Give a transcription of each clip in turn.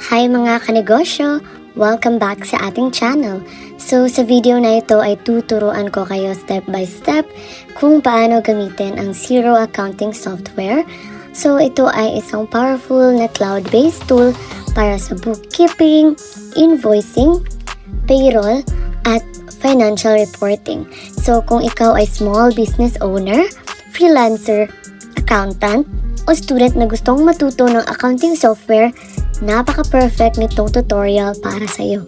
Hi mga kanegosyo! Welcome back sa ating channel. So sa video na ito ay tuturuan ko kayo step by step kung paano gamitin ang Xero accounting software. So ito ay isang powerful na cloud-based tool para sa bookkeeping, invoicing, payroll, at financial reporting. So kung ikaw ay small business owner, freelancer, accountant, o student na gustong matuto ng accounting software, napaka-perfect nitong tutorial para sa iyo.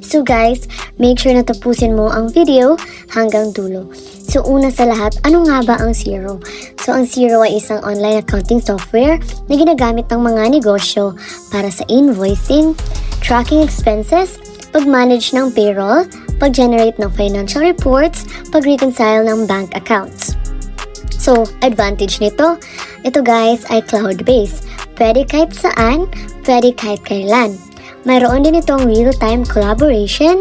So guys, make sure na tapusin mo ang video hanggang dulo. So una sa lahat, ano nga ba ang Xero? So ang Xero ay isang online accounting software na ginagamit ng mga negosyo para sa invoicing, tracking expenses, pag-manage ng payroll, pag-generate ng financial reports, pag-reconcile ng bank accounts. So, advantage nito, ito guys ay cloud-based. Pwede kahit saan, pwede kahit kailan. Mayroon din itong real-time collaboration,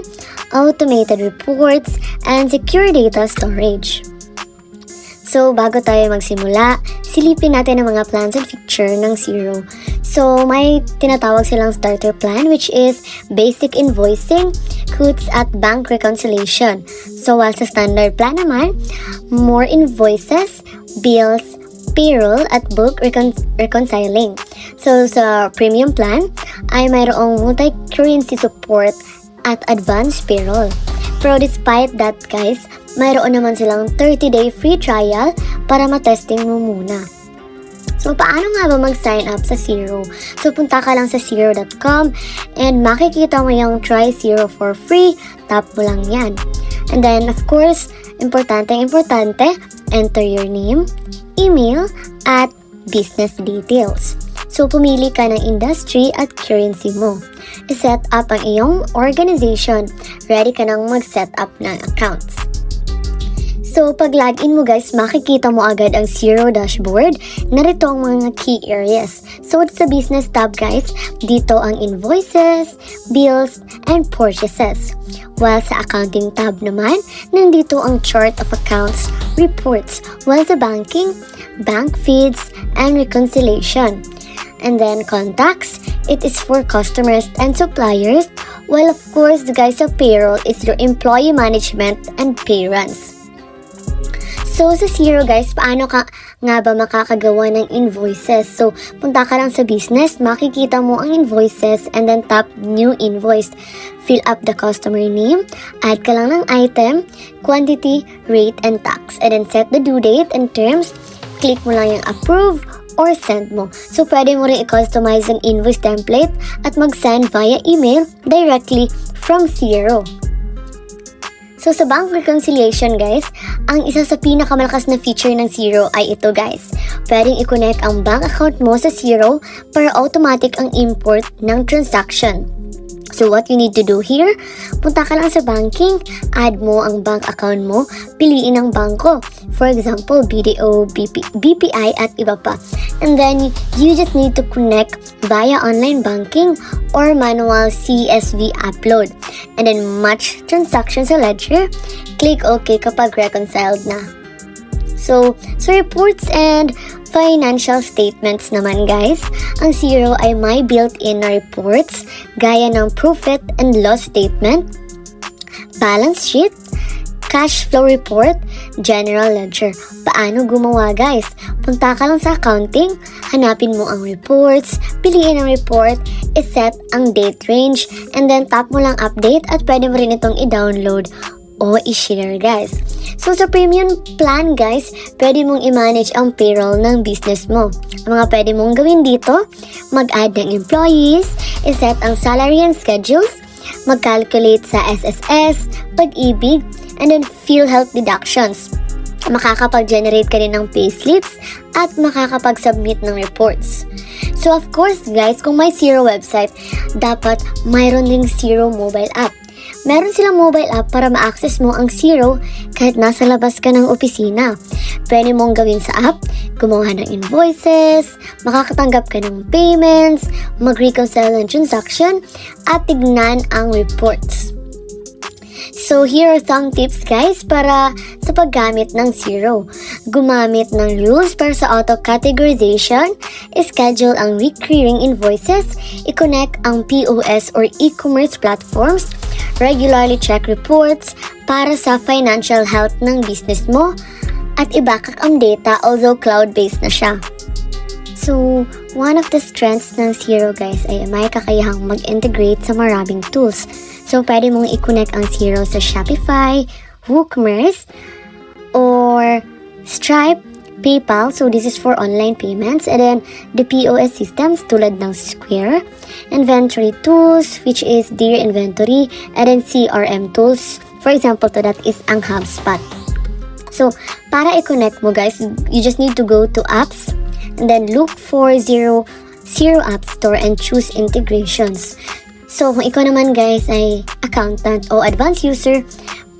automated reports, and secure data storage. So, bago tayo magsimula, silipin natin ang mga plans and feature ng Xero. So, may tinatawag silang starter plan which is basic invoicing, quotes at bank reconciliation. So, while sa standard plan naman, more invoices, bills, payroll at book reconciling. So, sa premium plan ay mayroong multi-currency support at advanced payroll. Pero despite that guys, mayroon naman silang 30-day free trial para matesting mo muna. So, paano nga ba mag-sign up sa Xero? So, punta ka lang sa xero.com and makikita mo yung try Xero for free. Tap mo lang yan. And then, of course, importante, enter your name, email, at business details. So, pumili ka ng industry at currency mo. I-set up ang iyong organization. Ready ka nang mag-set up ng accounts. So, pag login mo guys, makikita mo agad ang Xero dashboard. Narito ang mga key areas. So, sa business tab guys, dito ang invoices, bills, and purchases. While sa accounting tab naman, nandito ang chart of accounts, reports. While sa banking, bank feeds, and reconciliation. And then contacts, it is for customers and suppliers. While of course, guys, sa payroll is your employee management and pay runs. So, sa Xero guys, paano ka nga ba makakagawa ng invoices? So, punta ka lang sa business, makikita mo ang invoices, and then tap new invoice. Fill up the customer name, add ka lang ng item, quantity, rate, and tax. And then set the due date and terms, click mo lang yung approve or send mo. So, pwede mo rin i-customize ang invoice template at mag-send via email directly from Xero. So, sa bank reconciliation guys, ang isa sa pinakamalakas na feature ng Xero ay ito guys. Pwedeng i-connect ang bank account mo sa Xero para automatic ang import ng transaction. So, what you need to do here, punta ka lang sa banking, add mo ang bank account mo, piliin ang bangko. For example, BDO, BPI at iba pa. And then, you just need to connect via online banking or manual CSV upload. And then, match transaction sa ledger, click OK kapag reconciled na. So, sa reports and financial statements naman guys, ang Xero ay may built-in na reports gaya ng profit and loss statement, balance sheet, cash flow report, general ledger. Paano gumawa guys? Punta ka lang sa accounting, hanapin mo ang reports, piliin ang report, iset ang date range, and then tap mo lang update at pwede mo rin itong i-download o i-share guys. So sa premium plan guys, pwede mong i-manage ang payroll ng business mo. Ang mga pwede mong gawin dito, mag-add ng employees, iset ang salary and schedules, mag-calculate sa SSS, pag-ibig, and then PhilHealth deductions. Makakapag-generate ka rin ng payslips at makakapag-submit ng reports. So of course guys, kung may Xero website, dapat mayroon ding Xero mobile app. Meron silang mobile app para ma-access mo ang Xero kahit nasa labas ka ng opisina. Pwede mong gawin sa app, gumawa ng invoices, makakatanggap ka ng payments, mag-reconcile ng transaction, at tignan ang reports. So here are some tips guys para sa paggamit ng Xero. Gumamit ng rules para sa auto-categorization, schedule ang recurring invoices, i-connect ang POS or e-commerce platforms, regularly check reports para sa financial health ng business mo, at i-backup ang data although cloud-based na siya. So, one of the strengths ng Xero guys ay may kakayahang mag-integrate sa maraming tools. So, pwede mong i-connect ang Xero sa Shopify, WooCommerce, or Stripe, PayPal. So, this is for online payments. And then, the POS systems tulad ng Square, inventory tools, which is their inventory, and then CRM tools. For example, to that is ang HubSpot. So, para i-connect mo guys, you just need to go to apps, and then look for Xero App Store and choose integrations. So, kung ikaw naman guys ay accountant o advanced user,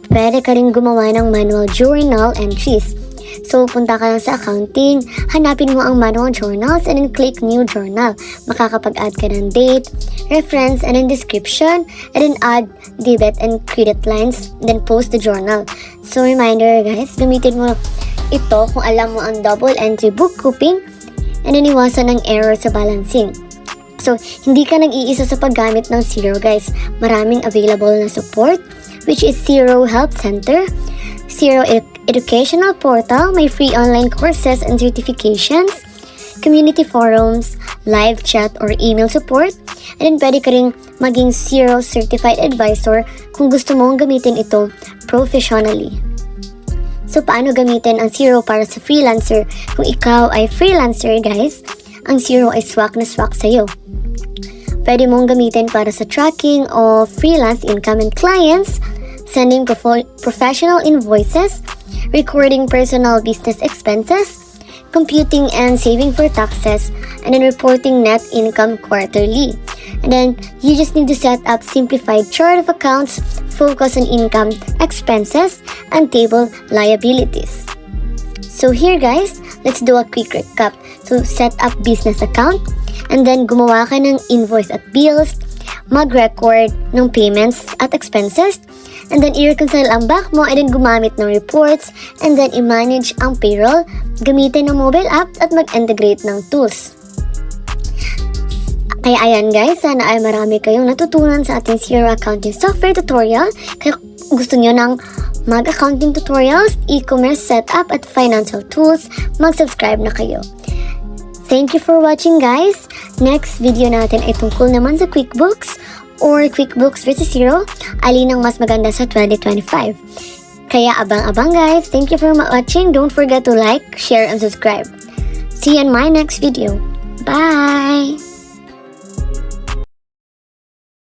pwede ka rin gumawa ng manual journal entries. So, punta ka lang sa accounting, hanapin mo ang manual journals, and then click new journal. Makakapag-add ka ng date, reference, and then description, and then add debit and credit lines, then post the journal. So, reminder guys, gamitin mo ito kung alam mo ang double entry bookkeeping, and then iwasan ng error sa balancing. So, hindi ka nag-iisa sa paggamit ng Xero guys. Maraming available na support, which is Xero Help Center, Xero Educational Portal, may free online courses and certifications, community forums, live chat or email support, and then pwede ka rin maging Xero Certified Advisor kung gusto mong gamitin ito professionally. So, paano gamitin ang Xero para sa freelancer? Kung ikaw ay freelancer, guys, ang Xero ay swak na swak sa'yo. Pwede mong gamitin para sa tracking of freelance income and clients, sending professional invoices, recording personal business expenses, computing and saving for taxes, and then reporting net income quarterly. And then, you just need to set up simplified chart of accounts, focus on income, expenses, and table liabilities. So here guys, let's do a quick recap. So, set up business account, and then gumawa ka ng invoice at bills, mag-record ng payments at expenses, and then i-reconcile ang back mo, and then gumamit ng reports, and then i-manage ang payroll, gamitin ng mobile app, at mag-integrate ng tools. Kaya ayan guys, sana ay marami kayong natutunan sa ating Xero accounting software tutorial. Kaya gusto nyo ng mag-accounting tutorials, e-commerce setup at financial tools, mag-subscribe na kayo. Thank you for watching guys. Next video natin ay tungkol naman sa QuickBooks or QuickBooks versus Xero. Alin ang mas maganda sa 2025? Kaya abang-abang guys. Thank you for watching. Don't forget to like, share, and subscribe. See you in my next video. Bye!